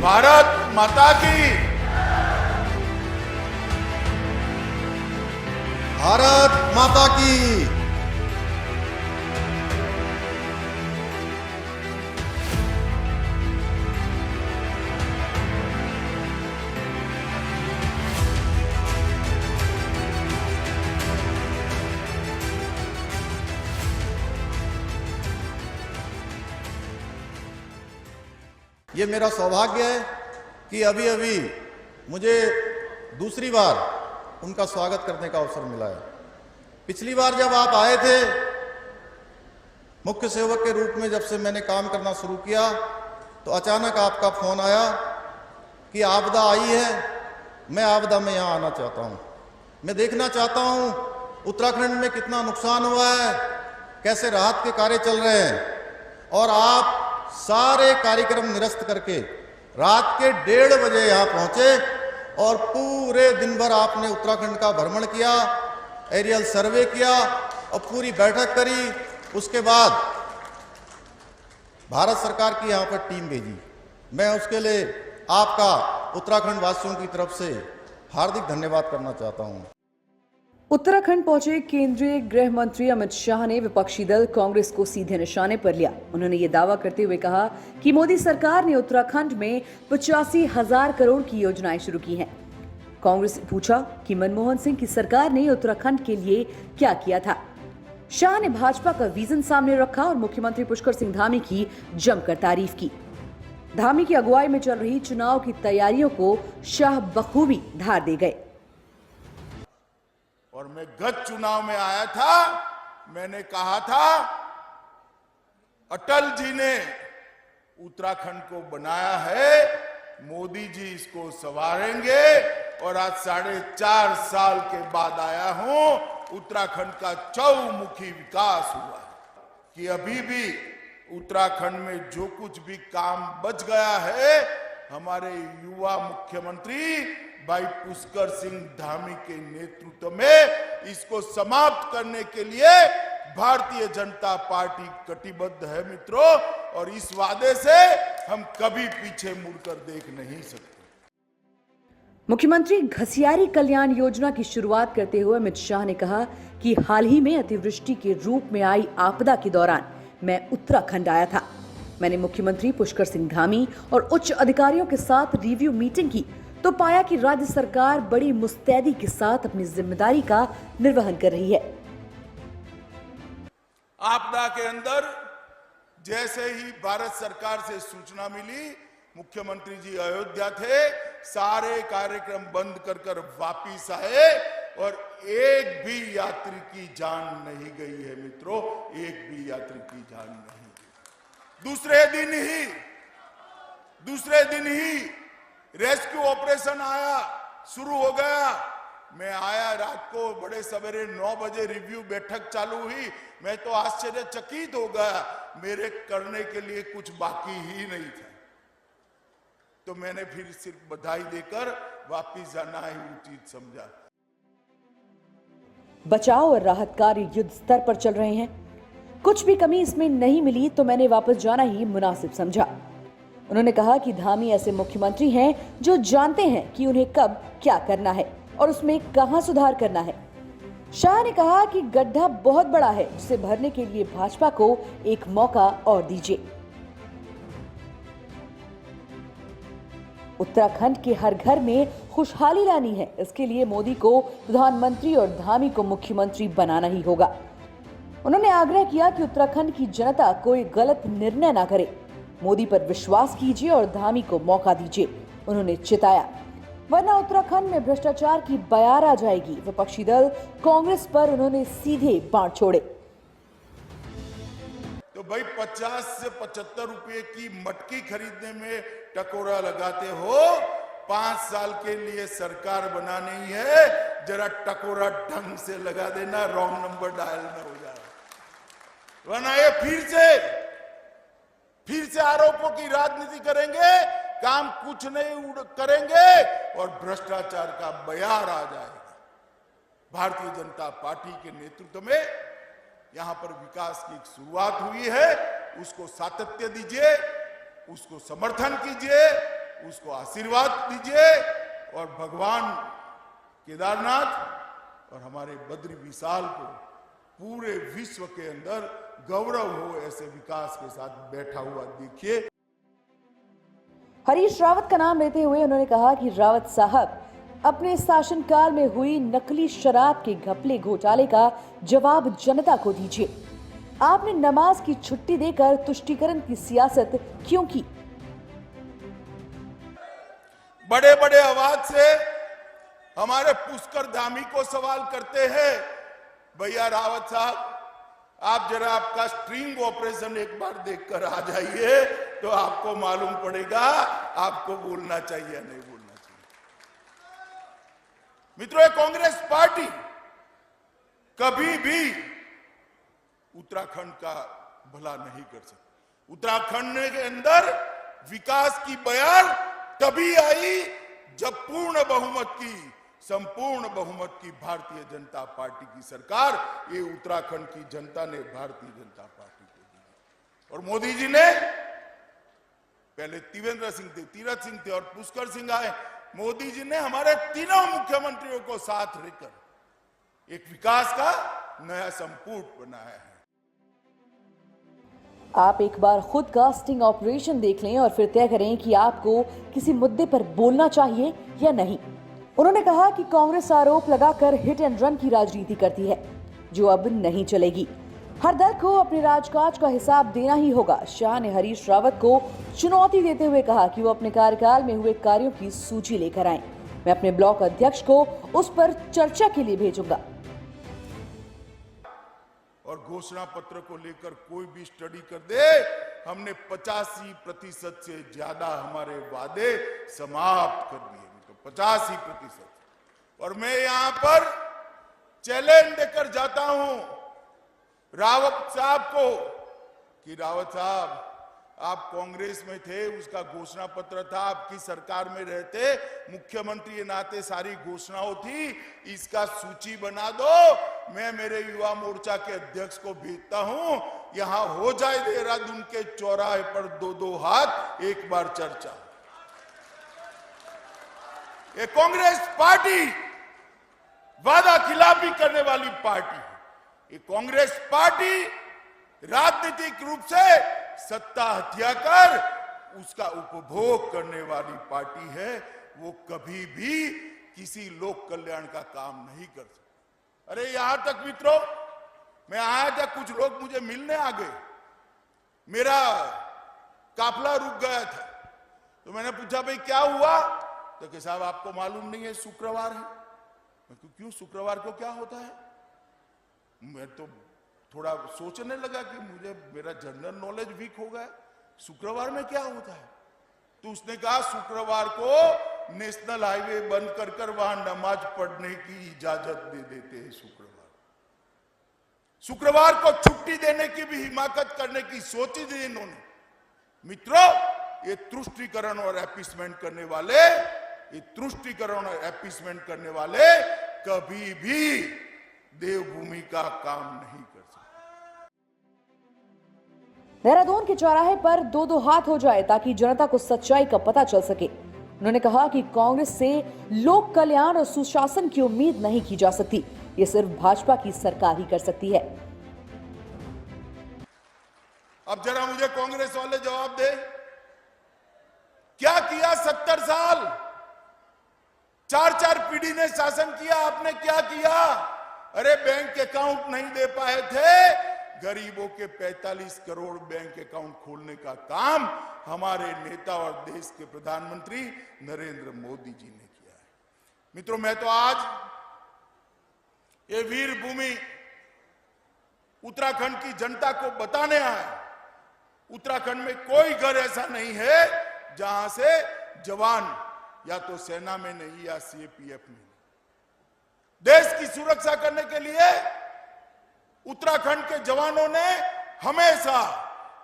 भारत माता की। भारत माता की। ये मेरा सौभाग्य है कि अभी अभी मुझे दूसरी बार उनका स्वागत करने का अवसर मिला है। पिछली बार जब आप आए थे मुख्य सेवक के रूप में, जब से मैंने काम करना शुरू किया, तो अचानक आपका फोन आया कि आपदा आई है, मैं आपदा में यहाँ आना चाहता हूँ, मैं देखना चाहता हूँ उत्तराखंड में कितना नुकसान हुआ है, कैसे राहत के कार्य चल रहे हैं। और आप सारे कार्यक्रम निरस्त करके रात के 1:30 बजे यहाँ पहुंचे और पूरे दिन भर आपने उत्तराखंड का भ्रमण किया, एरियल सर्वे किया और पूरी बैठक करी। उसके बाद भारत सरकार की यहाँ पर टीम भेजी। मैं उसके लिए आपका उत्तराखंड वासियों की तरफ से हार्दिक धन्यवाद करना चाहता हूँ। उत्तराखंड पहुंचे केंद्रीय गृह मंत्री अमित शाह ने विपक्षी दल कांग्रेस को सीधे निशाने पर लिया। उन्होंने ये दावा करते हुए कहा कि मोदी सरकार ने उत्तराखंड में 85,000 करोड़ की योजनाएं शुरू की हैं। कांग्रेस से पूछा कि मनमोहन सिंह की सरकार ने उत्तराखंड के लिए क्या किया था। शाह ने भाजपा का विजन सामने रखा और मुख्यमंत्री पुष्कर सिंह धामी की जमकर तारीफ की। धामी की अगुवाई में चल रही चुनाव की तैयारियों को शाह बखूबी धार दे गए। और मैं गत चुनाव में आया था, मैंने कहा था अटल जी ने उत्तराखंड को बनाया है, मोदी जी इसको संवारेंगे। और आज 4.5 साल के बाद आया हूं, उत्तराखंड का चौमुखी विकास हुआ है कि अभी भी उत्तराखंड में जो कुछ भी काम बच गया है, हमारे युवा मुख्यमंत्री भाई पुष्कर सिंह धामी के नेतृत्व में इसको समाप्त करने के लिए भारतीय जनता पार्टी कटिबद्ध है मित्रों। और इस वादे से हम कभी पीछे मुड़कर देख नहीं सकते। मुख्यमंत्री घसियारी कल्याण योजना की शुरुआत करते हुए अमित शाह ने कहा कि हाल ही में अतिवृष्टि के रूप में आई आपदा के दौरान मैं उत्तराखंड आया था। मैंने मुख्यमंत्री पुष्कर सिंह धामी और उच्च अधिकारियों के साथ रिव्यू मीटिंग की तो पाया कि राज्य सरकार बड़ी मुस्तैदी के साथ अपनी जिम्मेदारी का निर्वहन कर रही है। आपदा के अंदर जैसे ही भारत सरकार से सूचना मिली, मुख्यमंत्री जी अयोध्या थे, सारे कार्यक्रम बंद कर वापिस आए और एक भी यात्री की जान नहीं गई है मित्रों, एक भी यात्री की जान नहीं गई। दूसरे दिन ही रेस्क्यू ऑपरेशन आया, शुरू हो गया। मैं आया रात को बड़े सवेरे 9 बजे, रिव्यू बैठक चालू हुई। मैं तो आश्चर्यचकित हो गया, मेरे करने के लिए कुछ बाकी ही नहीं था। तो मैंने फिर सिर्फ बधाई देकर वापिस जाना ही उचित समझा। बचाव और राहत कार्य युद्ध स्तर पर चल रहे हैं, कुछ भी कमी इसमें नहीं मिली तो मैंने वापस जाना ही मुनासिब समझा। उन्होंने कहा कि धामी ऐसे मुख्यमंत्री हैं जो जानते हैं कि उन्हें कब क्या करना है और उसमें कहां सुधार करना है। शाह ने कहा कि गड्ढा बहुत बड़ा है, जिसे भरने के लिए भाजपा को एक मौका और दीजिए। उत्तराखंड के हर घर में खुशहाली लानी है, इसके लिए मोदी को प्रधानमंत्री और धामी को मुख्यमंत्री बनाना ही होगा। उन्होंने आग्रह किया कि उत्तराखंड की जनता कोई गलत निर्णय ना करे, मोदी पर विश्वास कीजिए और धामी को मौका दीजिए। उन्होंने चिताया, वरना उत्तराखंड में भ्रष्टाचार की बयार आ जाएगी। विपक्षी दल कांग्रेस पर उन्होंने सीधे बाण छोड़े। तो भाई 50 से 75 रुपए की मटकी खरीदने में टकोरा लगाते हो, 5 साल के लिए सरकार बनानी है, जरा टकोरा ढंग से लगा देना, रॉन्ग नंबर डायल न हो जाए, वरना ये फिर से आरोपों की राजनीति करेंगे, काम कुछ नहीं करेंगे और भ्रष्टाचार का बयार आ जाएगा। भारतीय जनता पार्टी के नेतृत्व में यहां पर विकास की एक शुरुआत हुई है, उसको सातत्य दीजिए, उसको समर्थन कीजिए उसको आशीर्वाद दीजिए और भगवान केदारनाथ और हमारे बद्री विशाल को पूरे विश्व के अंदर गौरव हो ऐसे विकास के साथ बैठा हुआ देखिए। हरीश रावत का नाम लेते हुए उन्होंने कहा कि रावत साहब अपने शासनकाल में हुई नकली शराब के घपले घोटाले का जवाब जनता को दीजिए। आपने नमाज की छुट्टी देकर तुष्टीकरण की सियासत क्यों की? बड़े बड़े आवाज से हमारे पुष्कर धामी को सवाल करते हैं, भैया रावत साहब आप जरा आपका स्ट्रिंग ऑपरेशन एक बार देखकर आ जाइए तो आपको मालूम पड़ेगा आपको बोलना चाहिए या नहीं बोलना चाहिए। मित्रों, ये कांग्रेस पार्टी कभी भी उत्तराखंड का भला नहीं कर सकती। उत्तराखंड के अंदर विकास की बयार तभी आई जब संपूर्ण बहुमत की भारतीय जनता पार्टी की सरकार ये उत्तराखंड की जनता ने भारतीय जनता पार्टी को दी। और मोदी जी ने पहले त्रिवेंद्र सिंह थे, तीरथ सिंह थे और पुष्कर सिंह आए। मोदी जी ने हमारे तीनों मुख्यमंत्रियों को साथ लेकर एक विकास का नया संपुट बनाया है। आप एक बार खुद का स्टिंग ऑपरेशन देख लें और फिर तय करें कि आपको किसी मुद्दे पर बोलना चाहिए या नहीं। उन्होंने कहा कि कांग्रेस आरोप लगाकर हिट एंड रन की राजनीति करती है, जो अब नहीं चलेगी। हर दल को अपने राजकाज का हिसाब देना ही होगा। शाह ने हरीश रावत को चुनौती देते हुए कहा कि वो अपने कार्यकाल में हुए कार्यों की सूची लेकर आएं। मैं अपने ब्लॉक अध्यक्ष को उस पर चर्चा के लिए भेजूंगा। और घोषणा पत्र को लेकर कोई भी स्टडी कर दे, हमने 85% से ज्यादा हमारे वादे समाप्त कर दिए। तो 85%। और मैं यहां पर चैलेंज देकर जाता हूं रावत साहब को कि रावत साहब आप कांग्रेस में थे, उसका घोषणा पत्र था, आपकी सरकार में रहते मुख्यमंत्री के नाते सारी घोषणाओं थी, इसका सूची बना दो। मैं मेरे युवा मोर्चा के अध्यक्ष को भेजता हूं, यहां हो जाए देहरादून के चौराहे पर 2-2 हाथ एक बार चर्चा। ये कांग्रेस पार्टी वादा खिलाफी करने वाली पार्टी है। ये कांग्रेस पार्टी राजनीतिक रूप से सत्ता हत्या कर उसका उपभोग करने वाली पार्टी है। वो कभी भी किसी लोक कल्याण का काम नहीं कर सकती। अरे यहां तक मित्रों, मैं आया था, कुछ लोग मुझे मिलने आ गए, मेरा काफला रुक गया था, तो मैंने पूछा भाई क्या हुआ? तो कि साहब आपको मालूम नहीं है शुक्रवार है। मैं क्यों, शुक्रवार को क्या होता है? मैं तो थोड़ा सोचने लगा कि मेरा जनरल नॉलेज वीक हो गया, शुक्रवार में क्या होता है? तो उसने कहा शुक्रवार को नेशनल हाईवे बंद कर वहां नमाज पढ़ने की इजाजत दे देते हैं। शुक्रवार को छुट्टी देने की भी हिमाकत करने की सोची थी इन्होंने। मित्रों, ये तुष्टीकरण और एपीसमेंट करने वाले कभी भी देवभूमि का काम नहीं कर सकते। देहरादून के चौराहे पर 2-2 हाथ हो जाए ताकि जनता को सच्चाई का पता चल सके। उन्होंने कहा कि कांग्रेस से लोक कल्याण और सुशासन की उम्मीद नहीं की जा सकती, ये सिर्फ भाजपा की सरकार ही कर सकती है। अब जरा मुझे कांग्रेस वाले जवाब दे, क्या किया 70 साल? 4-4 पीढ़ी ने शासन किया, आपने क्या किया? अरे बैंक अकाउंट नहीं दे पाए थे, गरीबों के 45 करोड़ बैंक अकाउंट खोलने का काम हमारे नेता और देश के प्रधानमंत्री नरेंद्र मोदी जी ने किया है। मित्रों, मैं तो आज ये वीर भूमि उत्तराखंड की जनता को बताने आया, उत्तराखंड में कोई घर ऐसा नहीं है जहां से जवान या तो सेना में नहीं या सीएपीएफ में। देश की सुरक्षा करने के लिए उत्तराखंड के जवानों ने हमेशा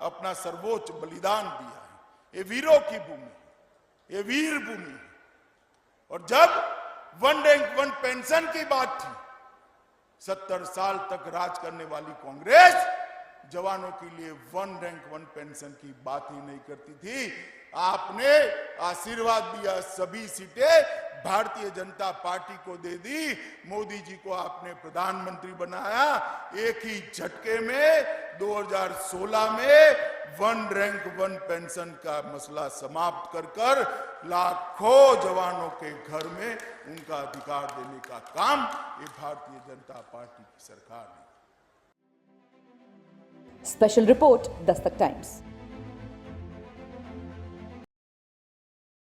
अपना सर्वोच्च बलिदान दिया है। ये वीरों की भूमि, ये वीर भूमि है। और जब 1 रैंक 1 पेंशन की बात थी, 70 साल तक राज करने वाली कांग्रेस जवानों के लिए 1 रैंक 1 पेंशन की बात ही नहीं करती थी। आपने आशीर्वाद दिया, सभी सीटें भारतीय जनता पार्टी को दे दी, मोदी जी को आपने प्रधानमंत्री बनाया। एक ही झटके में 2016 में वन रैंक वन पेंशन का मसला समाप्त कर लाखों जवानों के घर में उनका अधिकार देने का काम ये भारतीय जनता पार्टी की सरकार ने। Special report Dastak times.